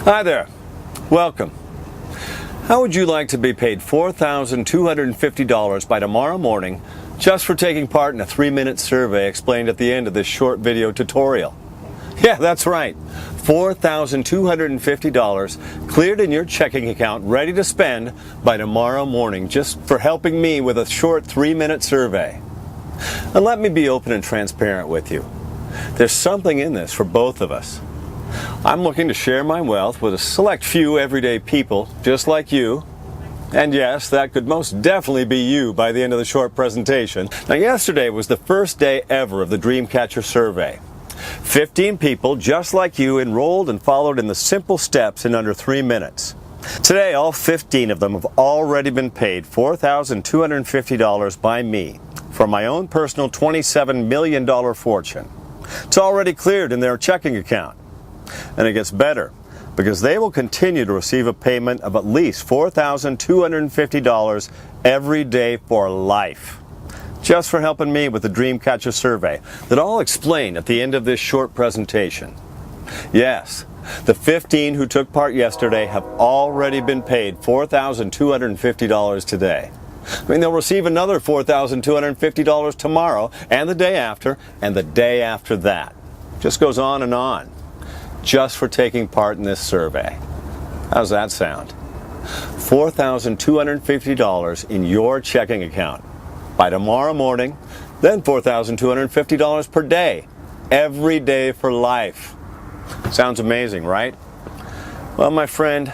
Hi there. Welcome. How would you like to be paid $4,250 by tomorrow morning just for taking part in a 3-minute survey explained at the end of this short video tutorial? Yeah, that's right. $4,250 cleared in your checking account, ready to spend by tomorrow morning just for helping me with a short 3-minute survey. And let me be open and transparent with you. There's something in this for both of us. I'm looking to share my wealth with a select few everyday people just like you. And yes, that could most definitely be you by the end of the short presentation. Now, yesterday was the first day ever of the Dreamcatcher survey. 15 people just like you enrolled and followed in the simple steps in under 3 minutes. Today, all 15 of them have already been paid $4,250 by me for my own personal $27 million fortune. It's already cleared in their checking account. And it gets better, because they will continue to receive a payment of at least $4,250 every day for life, just for helping me with the Dreamcatcher survey that I'll explain at the end of this short presentation. Yes, the 15 who took part yesterday have already been paid $4,250 today. I mean, they'll receive another $4,250 tomorrow, and the day after, and the day after that. Just goes on and on, just for taking part in this survey. How's that sound? $4,250 in your checking account by tomorrow morning, then $4,250 per day, every day for life. Sounds amazing, right? Well, my friend,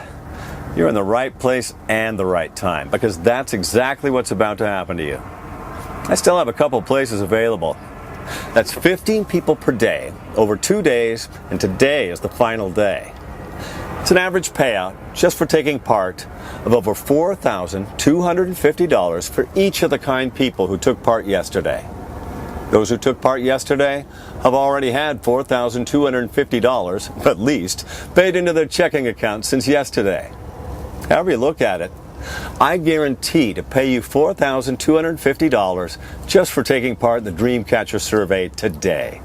you're in the right place and the right time, because that's exactly what's about to happen to you. I still have a couple places available. That's 15 people per day, over 2 days, and today is the final day. It's an average payout, just for taking part, of over $4,250 for each of the kind people who took part yesterday. Those who took part yesterday have already had $4,250, at least, paid into their checking account since yesterday. However you look at it, I guarantee to pay you $4,250 just for taking part in the Dreamcatcher survey today.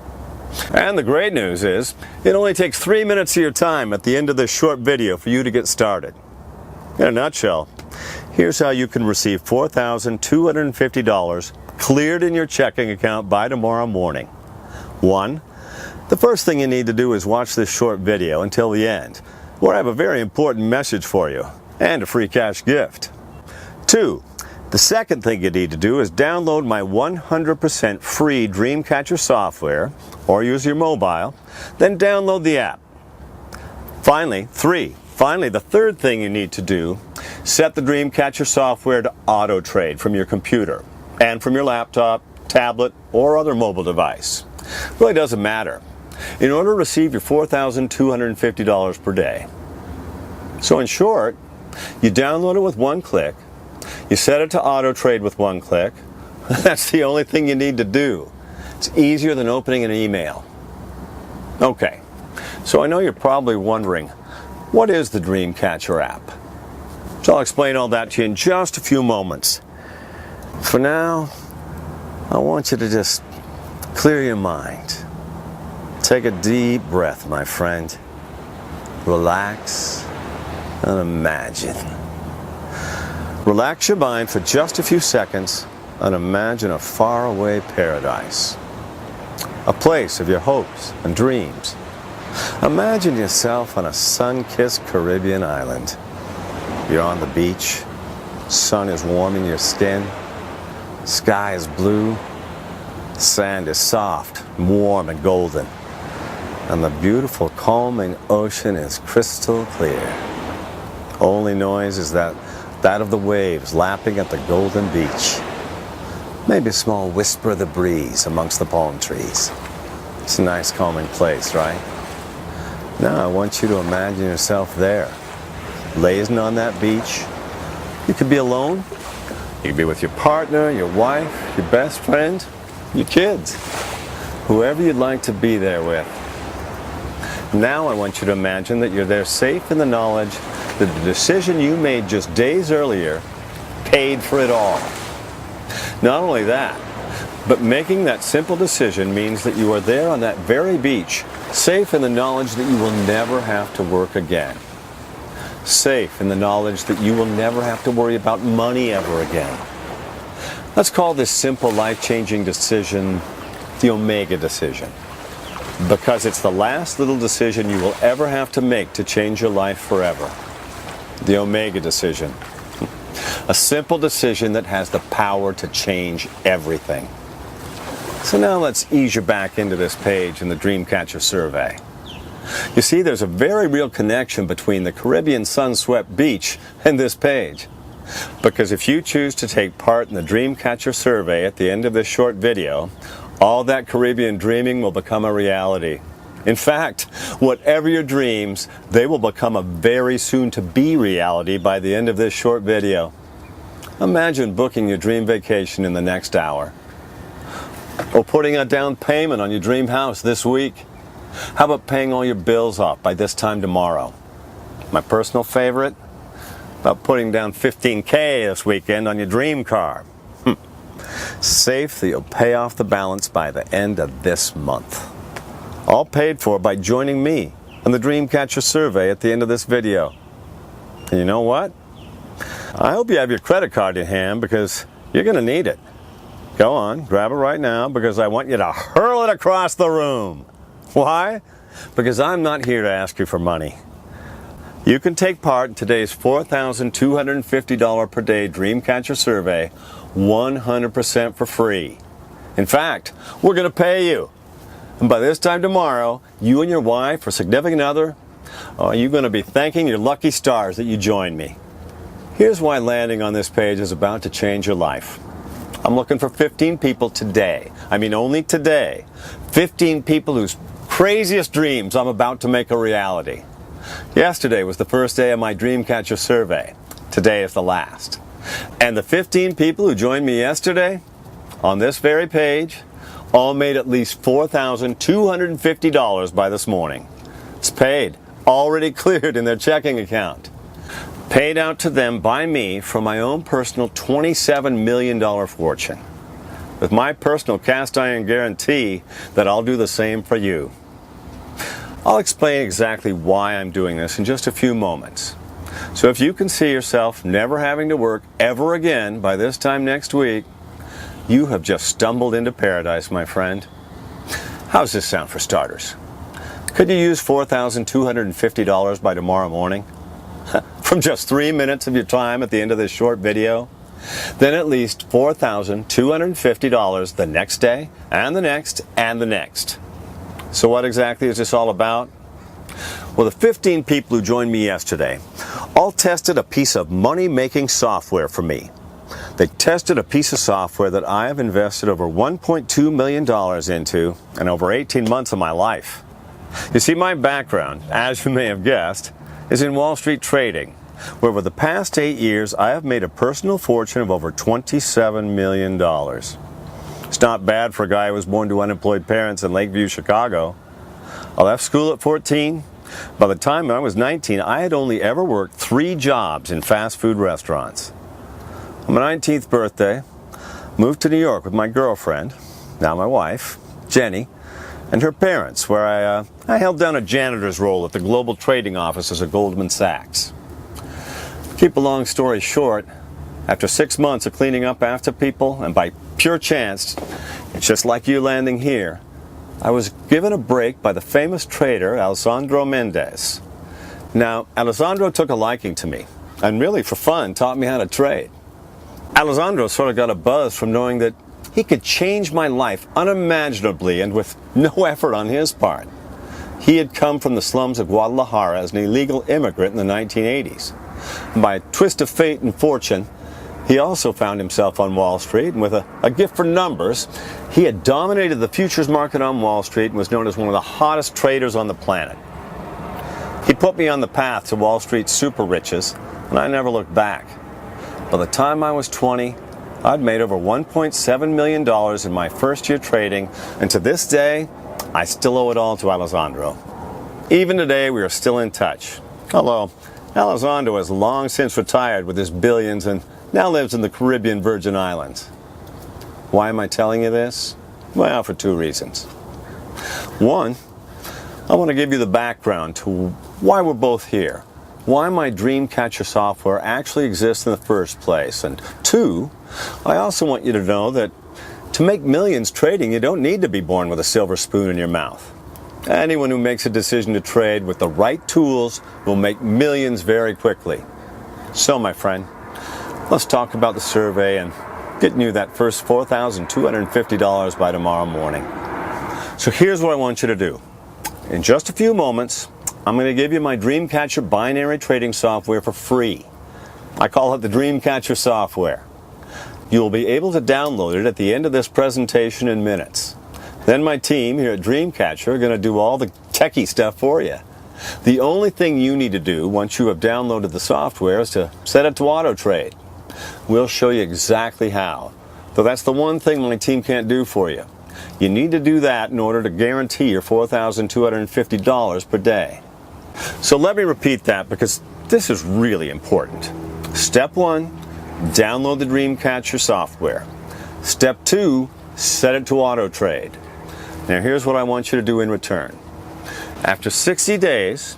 And the great news is, it only takes 3 minutes of your time at the end of this short video for you to get started. In a nutshell, here's how you can receive $4,250 cleared in your checking account by tomorrow morning. 1. The first thing you need to do is watch this short video until the end, where I have a very important message for you and a free cash gift. 2. The second thing you need to do is download my 100% free Dreamcatcher software or use your mobile, then download the app. Finally, the third thing you need to do, set the Dreamcatcher software to auto-trade from your computer and from your laptop, tablet, or other mobile device. It really doesn't matter, in order to receive your $4,250 per day. So in short, you download it with one click, you set it to auto-trade with one click. That's the only thing you need to do. It's easier than opening an email. Okay, so I know you're probably wondering, what is the Dreamcatcher app? So I'll explain all that to you in just a few moments. For now, I want you to just clear your mind. Take a deep breath, my friend. Relax and imagine. Relax your mind for just a few seconds and imagine a faraway paradise. A place of your hopes and dreams. Imagine yourself on a sun-kissed Caribbean island. You're on the beach, sun is warming your skin, sky is blue, sand is soft, warm and golden, and the beautiful calming ocean is crystal clear. Only noise is that of the waves lapping at the golden beach. Maybe a small whisper of the breeze amongst the palm trees. It's a nice calming place, right? Now I want you to imagine yourself there, lazing on that beach. You could be alone, you could be with your partner, your wife, your best friend, your kids, whoever you'd like to be there with. Now I want you to imagine that you're there safe in the knowledge that the decision you made just days earlier paid for it all. Not only that, but making that simple decision means that you are there on that very beach, safe in the knowledge that you will never have to work again. safe in the knowledge that you will never have to worry about money ever again. Let's call this simple life-changing decision the Omega decision, because it's the last little decision you will ever have to make to change your life forever. The Omega decision. A simple decision that has the power to change everything. So now let's ease you back into this page in the Dreamcatcher survey. You see, there's a very real connection between the Caribbean sun-swept beach and this page. Because if you choose to take part in the Dreamcatcher survey at the end of this short video, all that Caribbean dreaming will become a reality. In fact, whatever your dreams, they will become a very soon-to-be reality by the end of this short video. Imagine booking your dream vacation in the next hour. Or putting a down payment on your dream house this week. How about paying all your bills off by this time tomorrow? My personal favorite? About putting down $15,000 this weekend on your dream car. Safe that you'll pay off the balance by the end of this month. All paid for by joining me on the Dreamcatcher survey at the end of this video. And you know what? I hope you have your credit card in hand because you're going to need it. Go on, grab it right now because I want you to hurl it across the room. Why? Because I'm not here to ask you for money. You can take part in today's $4,250 per day Dreamcatcher survey 100% for free. In fact, we're going to pay you. And by this time tomorrow, you and your wife or significant other, you're going to be thanking your lucky stars that you joined me. Here's why landing on this page is about to change your life. I'm looking for 15 people today. I mean only today. 15 people whose craziest dreams I'm about to make a reality. Yesterday was the first day of my Dreamcatcher survey. Today is the last. And the 15 people who joined me yesterday, on this very page, all made at least $4,250 by this morning. It's paid, already cleared in their checking account. Paid out to them by me from my own personal $27 million fortune. With my personal cast iron guarantee that I'll do the same for you. I'll explain exactly why I'm doing this in just a few moments. So if you can see yourself never having to work ever again by this time next week, you have just stumbled into paradise, my friend. How's this sound for starters? Could you use $4,250 by tomorrow morning? From just 3 minutes of your time at the end of this short video? Then at least $4,250 the next day, and the next, and the next. So what exactly is this all about? Well, the 15 people who joined me yesterday all tested a piece of money-making software for me. They tested a piece of software that I have invested over $1.2 million into in over 18 months of my life. You see, my background, as you may have guessed, is in Wall Street trading, where over the past 8 years I have made a personal fortune of over $27 million. It's not bad for a guy who was born to unemployed parents in Lakeview, Chicago. I left school at 14. By the time I was 19, I had only ever worked 3 jobs in fast food restaurants. On my 19th birthday, moved to New York with my girlfriend, now my wife, Jenny, and her parents, where I held down a janitor's role at the global trading offices of Goldman Sachs. To keep a long story short, after 6 months of cleaning up after people, and by pure chance, just like you landing here, I was given a break by the famous trader Alessandro Mendez. Now, Alessandro took a liking to me, and really for fun taught me how to trade. Alessandro sort of got a buzz from knowing that he could change my life unimaginably and with no effort on his part. He had come from the slums of Guadalajara as an illegal immigrant in the 1980s. And by a twist of fate and fortune, he also found himself on Wall Street, and with a gift for numbers, he had dominated the futures market on Wall Street and was known as one of the hottest traders on the planet. He put me on the path to Wall Street's super riches, and I never looked back. By the time I was 20, I'd made over $1.7 million in my first year trading, and to this day, I still owe it all to Alessandro. Even today, we are still in touch. Although, Alessandro has long since retired with his billions and now lives in the Caribbean Virgin Islands. Why am I telling you this? Well, for 2 reasons. One, I want to give you the background to why we're both here, why my Dreamcatcher software actually exists in the first place. And 2, I also want you to know that to make millions trading, you don't need to be born with a silver spoon in your mouth. Anyone who makes a decision to trade with the right tools will make millions very quickly. So, my friend, let's talk about the survey and getting you that first $4,250 by tomorrow morning. So here's what I want you to do. In just a few moments, I'm going to give you my Dreamcatcher binary trading software for free. I call it the Dreamcatcher software. You'll be able to download it at the end of this presentation in minutes. Then my team here at Dreamcatcher are going to do all the techie stuff for you. The only thing you need to do once you have downloaded the software is to set it to auto trade. We'll show you exactly how. Though that's the one thing my team can't do for you. You need to do that in order to guarantee your $4,250 per day. So let me repeat that because this is really important. Step 1, download the Dreamcatcher software. Step 2, set it to auto trade. Now here's what I want you to do in return. After 60 days,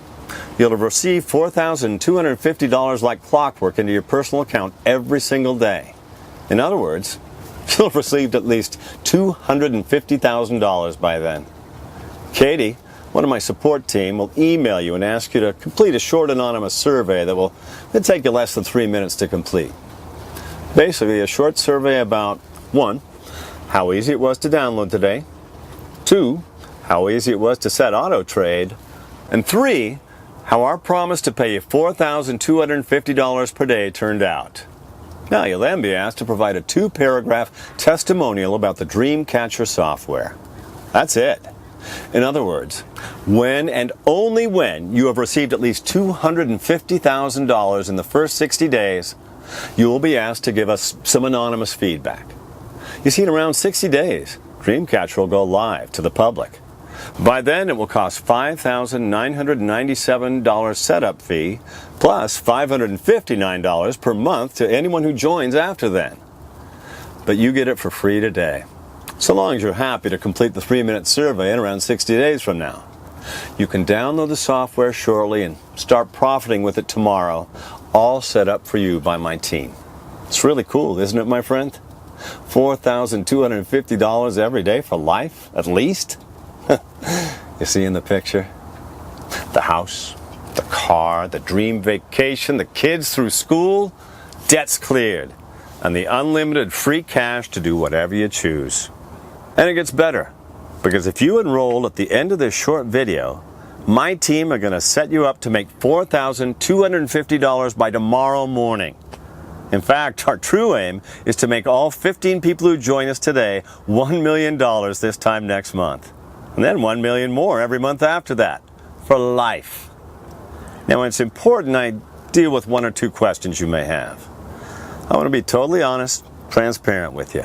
you'll have received $4,250 like clockwork into your personal account every single day. In other words, you'll have received at least $250,000 by then. Katie, one of my support team, will email you and ask you to complete a short anonymous survey that will take you less than 3 minutes to complete. Basically, a short survey about 1, how easy it was to download today, 2, how easy it was to set auto trade, and 3, how our promise to pay you $4,250 per day turned out. Now you'll then be asked to provide a 2-paragraph testimonial about the Dreamcatcher software. That's it. In other words, when and only when you have received at least $250,000 in the first 60 days, you will be asked to give us some anonymous feedback. You see, in around 60 days, Dreamcatcher will go live to the public. By then, it will cost $5,997 setup fee, plus $559 per month to anyone who joins after then. But you get it for free today, so long as you're happy to complete the 3-minute survey in around 60 days from now. You can download the software shortly and start profiting with it tomorrow, all set up for you by my team. It's really cool, isn't it, my friend? $4,250 every day for life, at least? You see in the picture? The house, the car, the dream vacation, the kids through school, debts cleared, and the unlimited free cash to do whatever you choose. And it gets better, because if you enroll at the end of this short video, my team are going to set you up to make $4,250 by tomorrow morning. In fact, our true aim is to make all 15 people who join us today $1 million this time next month. And then $1 million more every month after that, for life. Now, it's important I deal with 1 or 2 questions you may have. I want to be totally honest, transparent with you.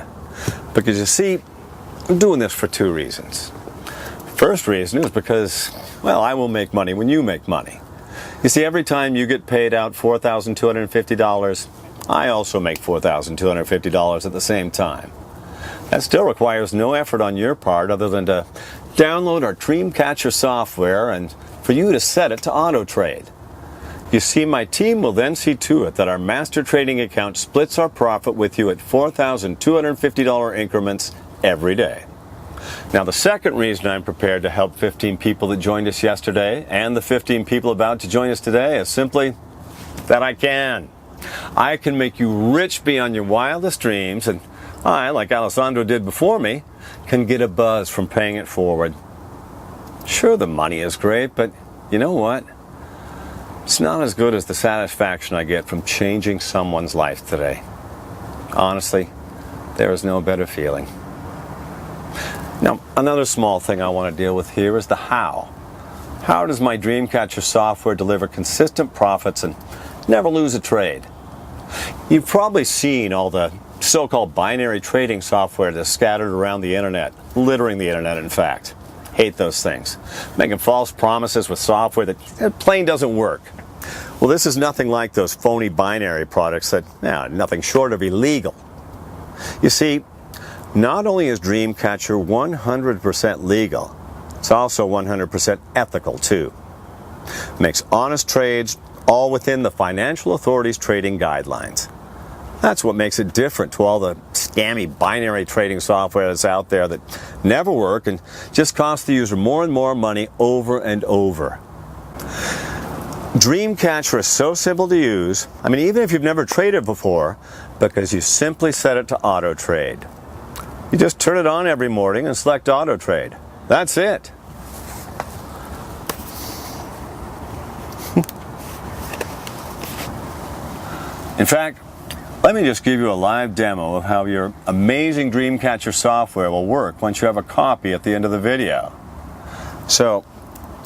Because you see, I'm doing this for 2 reasons. First reason is because, well, I will make money when you make money. You see, every time you get paid out $4,250, I also make $4,250 at the same time. That still requires no effort on your part other than to download our Dreamcatcher software and for you to set it to auto trade. You see, my team will then see to it that our master trading account splits our profit with you at $4,250 increments every day. Now, the second reason I'm prepared to help 15 people that joined us yesterday and the 15 people about to join us today is simply that I can. I can make you rich beyond your wildest dreams, and I, like Alessandro did before me, can get a buzz from paying it forward. Sure, the money is great, but you know what? It's not as good as the satisfaction I get from changing someone's life today. Honestly, there is no better feeling. Now, another small thing I want to deal with here is the how. How does my Dreamcatcher software deliver consistent profits and never lose a trade? You've probably seen all the so-called binary trading software that's scattered around the internet, littering the internet, in fact. Hate those things. Making false promises with software that plain doesn't work. Well, this is nothing like those phony binary products that, nothing short of illegal. You see, not only is Dreamcatcher 100% legal, it's also 100% ethical too. Makes honest trades all within the financial authorities' trading guidelines. That's what makes it different to all the scammy binary trading software that's out there that never work and just cost the user more and more money over and over. Dreamcatcher is so simple to use, even if you've never traded before, because you simply set it to auto trade. You just turn it on every morning and select auto trade. That's it. In fact, let me just give you a live demo of how your amazing Dreamcatcher software will work once you have a copy at the end of the video. So,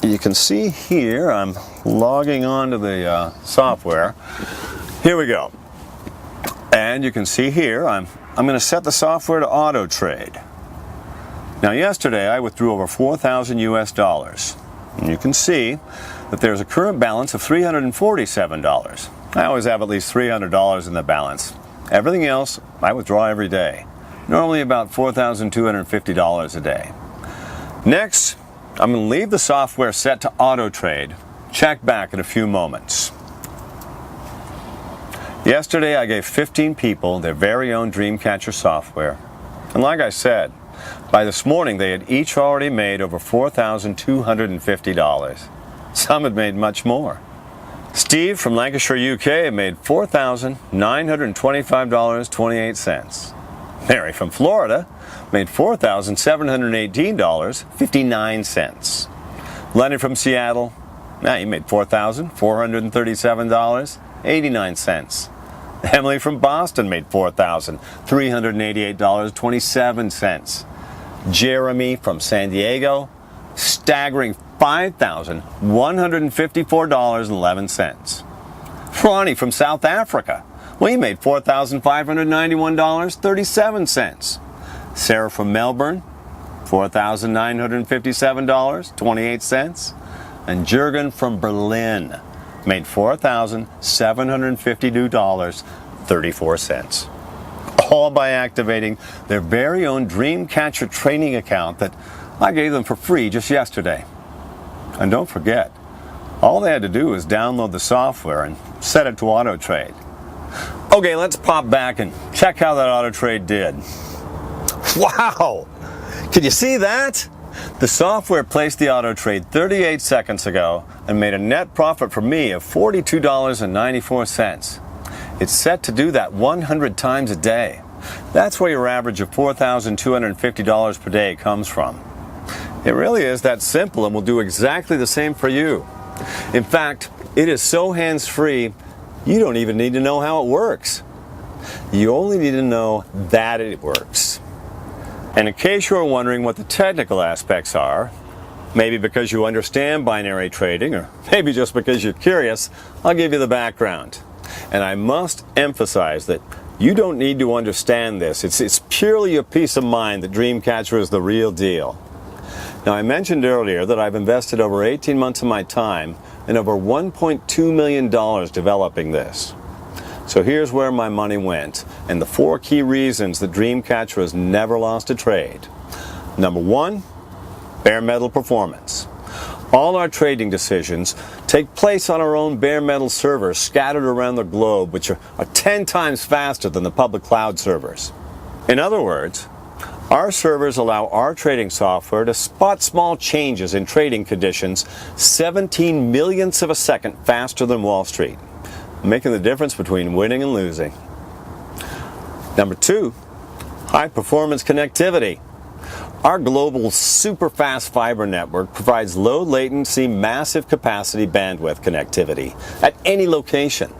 you can see here, I'm logging on to the software. Here we go. And you can see here, I'm going to set the software to auto trade. Now yesterday I withdrew over 4,000 US dollars. And you can see that there's a current balance of $347. I always have at least $300 in the balance. Everything else I withdraw every day. Normally about $4,250 a day. Next, I'm going to leave the software set to auto trade. Check back in a few moments. Yesterday I gave 15 people their very own Dreamcatcher software. And like I said, by this morning they had each already made over $4,250. Some had made much more. Steve from Lancashire, UK made $4,925.28. Mary from Florida made $4,718.59. Leonard from Seattle, he made $4,437.89. Emily from Boston made $4,388.27. Jeremy from San Diego, staggering $5,154.11. Ronnie from South Africa, he made $4,591.37. Sarah from Melbourne, $4,957.28. And Jürgen from Berlin made $4,752.34. All by activating their very own Dreamcatcher training account that I gave them for free just yesterday. And don't forget, all they had to do was download the software and set it to auto trade. Okay, let's pop back and check how that auto trade did. Wow! Can you see that? The software placed the auto trade 38 seconds ago and made a net profit for me of $42.94. It's set to do that 100 times a day. That's where your average of $4,250 per day comes from. It really is that simple and will do exactly the same for you. In fact, it is so hands-free, you don't even need to know how it works. You only need to know that it works. And in case you're wondering what the technical aspects are, maybe because you understand binary trading, or maybe just because you're curious, I'll give you the background. And I must emphasize that you don't need to understand this. It's purely a peace of mind that Dreamcatcher is the real deal. Now, I mentioned earlier that I've invested over 18 months of my time and over $1.2 million developing this. So here's where my money went, and the 4 key reasons that Dreamcatcher has never lost a trade. Number 1, bare metal performance. All our trading decisions take place on our own bare metal servers scattered around the globe, which are 10 times faster than the public cloud servers. In other words, our servers allow our trading software to spot small changes in trading conditions 17 millionths of a second faster than Wall Street, making the difference between winning and losing. Number 2, high performance connectivity. Our global super fast fiber network provides low latency, massive capacity bandwidth connectivity at any location,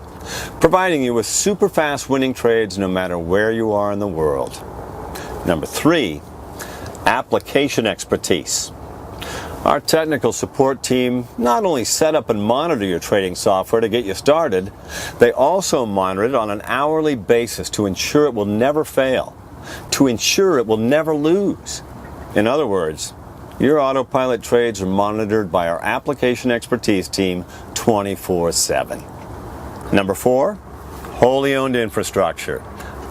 providing you with super fast winning trades no matter where you are in the world. Number 3, application expertise. Our technical support team not only set up and monitor your trading software to get you started, they also monitor it on an hourly basis to ensure it will never fail, to ensure it will never lose. In other words, your autopilot trades are monitored by our application expertise team 24/7. Number 4, wholly owned infrastructure.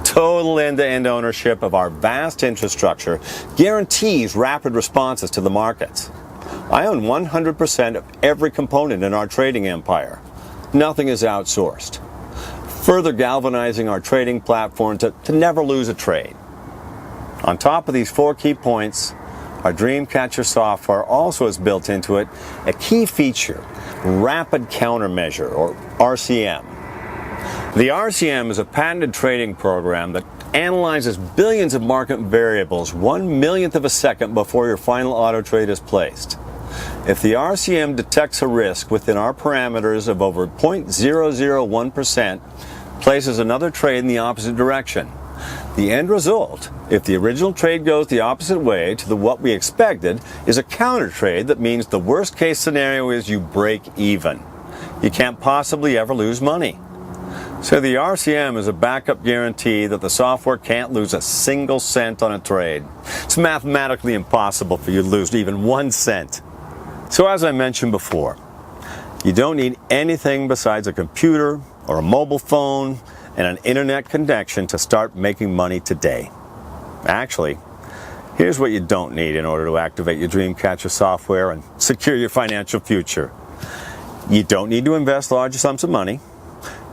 Total end-to-end ownership of our vast infrastructure guarantees rapid responses to the markets. I own 100% of every component in our trading empire. Nothing is outsourced, further galvanizing our trading platform to never lose a trade. On top of these 4 key points, our Dreamcatcher software also has built into it a key feature, Rapid Countermeasure, or RCM. The RCM is a patented trading program that analyzes billions of market variables 1/millionth of a second before your final auto trade is placed. If the RCM detects a risk within our parameters of over 0.001%, places another trade in the opposite direction. The end result, if the original trade goes the opposite way to what we expected, is a counter trade that means the worst case scenario is you break even. You can't possibly ever lose money. So the RCM is a backup guarantee that the software can't lose a single cent on a trade. It's mathematically impossible for you to lose even 1 cent. So as I mentioned before, you don't need anything besides a computer or a mobile phone and an internet connection to start making money today. Actually, here's what you don't need in order to activate your Dreamcatcher software and secure your financial future. You don't need to invest large sums of money.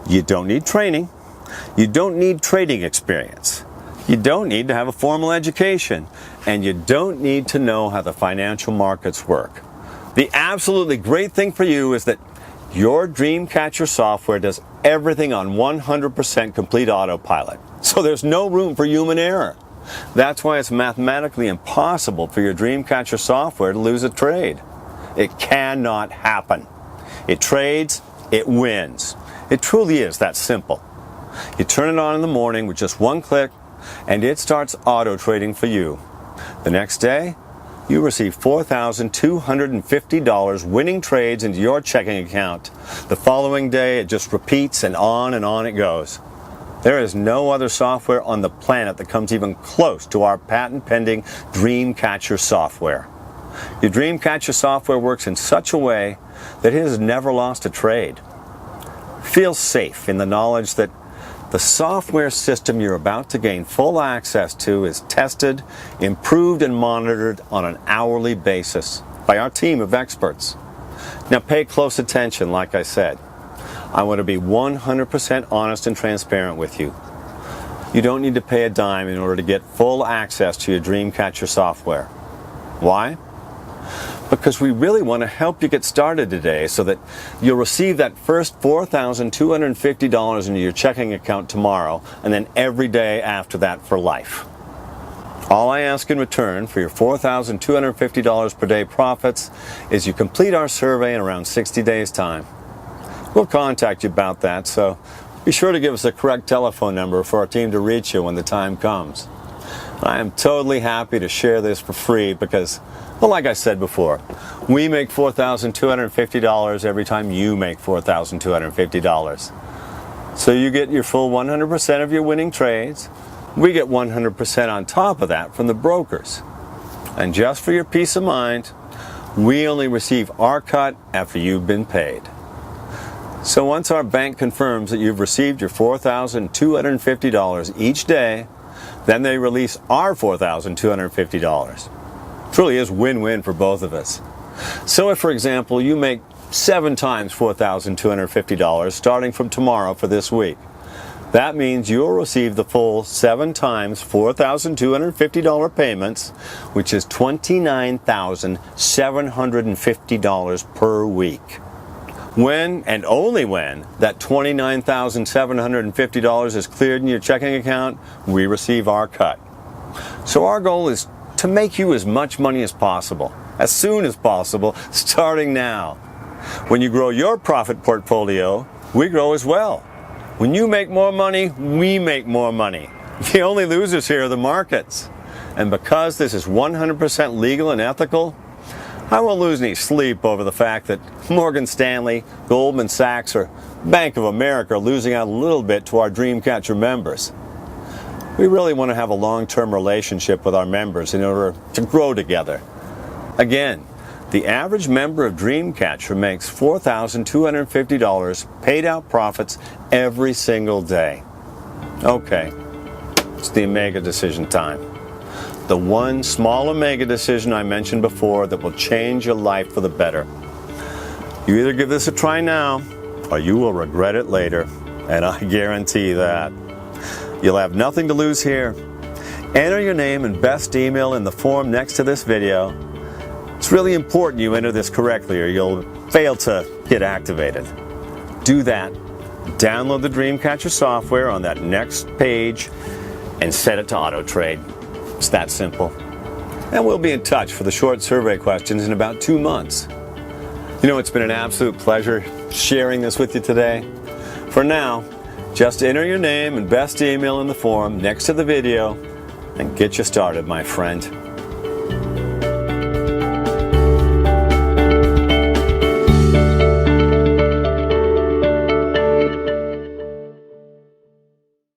You don't need training. You don't need trading experience. You don't need to have a formal education. And you don't need to know how the financial markets work. The absolutely great thing for you is that your Dreamcatcher software does everything on 100% complete autopilot. So there's no room for human error. That's why it's mathematically impossible for your Dreamcatcher software to lose a trade. It cannot happen. It trades, it wins. It truly is that simple. You turn it on in the morning with just 1 click, and it starts auto trading for you. The next day, you receive $4,250 winning trades into your checking account. The following day, it just repeats and on it goes. There is no other software on the planet that comes even close to our patent-pending Dreamcatcher software. Your Dreamcatcher software works in such a way that it has never lost a trade. Feel safe in the knowledge that the software system you're about to gain full access to is tested, improved, and monitored on an hourly basis by our team of experts. Now pay close attention, like I said. I want to be 100% honest and transparent with you. You don't need to pay a dime in order to get full access to your Dreamcatcher software. Why? Because we really want to help you get started today so that you'll receive that first $4,250 into your checking account tomorrow and then every day after that for life. All I ask in return for your $4,250 per day profits is you complete our survey in around 60 days' time. We'll contact you about that, so be sure to give us the correct telephone number for our team to reach you when the time comes. I am totally happy to share this for free because, well, like I said before, we make $4,250 every time you make $4,250. So you get your full 100% of your winning trades. We get 100% on top of that from the brokers. And just for your peace of mind, we only receive our cut after you've been paid. So once our bank confirms that you've received your $4,250 each day, then they release our $4,250. Truly is win-win for both of us. So if, for example, you make 7 times $4,250 starting from tomorrow for this week, that means you'll receive the full 7 times $4,250 payments, which is $29,750 per week. When, and only when, that $29,750 is cleared in your checking account, we receive our cut. So our goal is to make you as much money as possible, as soon as possible, starting now. When you grow your profit portfolio, we grow as well. When you make more money, we make more money. The only losers here are the markets. And because this is 100% legal and ethical, I won't lose any sleep over the fact that Morgan Stanley, Goldman Sachs, or Bank of America are losing out a little bit to our Dreamcatcher members. We really want to have a long-term relationship with our members in order to grow together. Again, the average member of Dreamcatcher makes $4,250 paid out profits every single day. Okay, it's the Omega decision time. The one small Omega decision I mentioned before that will change your life for the better. You either give this a try now, or you will regret it later, and I guarantee that. You'll have nothing to lose here. Enter your name and best email in the form next to this video. It's really important you enter this correctly or you'll fail to get activated. Do that. Download the Dreamcatcher software on that next page and set it to auto trade. It's that simple. And we'll be in touch for the short survey questions in about 2 months. You know, it's been an absolute pleasure sharing this with you today. For now, just enter your name and best email in the form next to the video and get you started, my friend.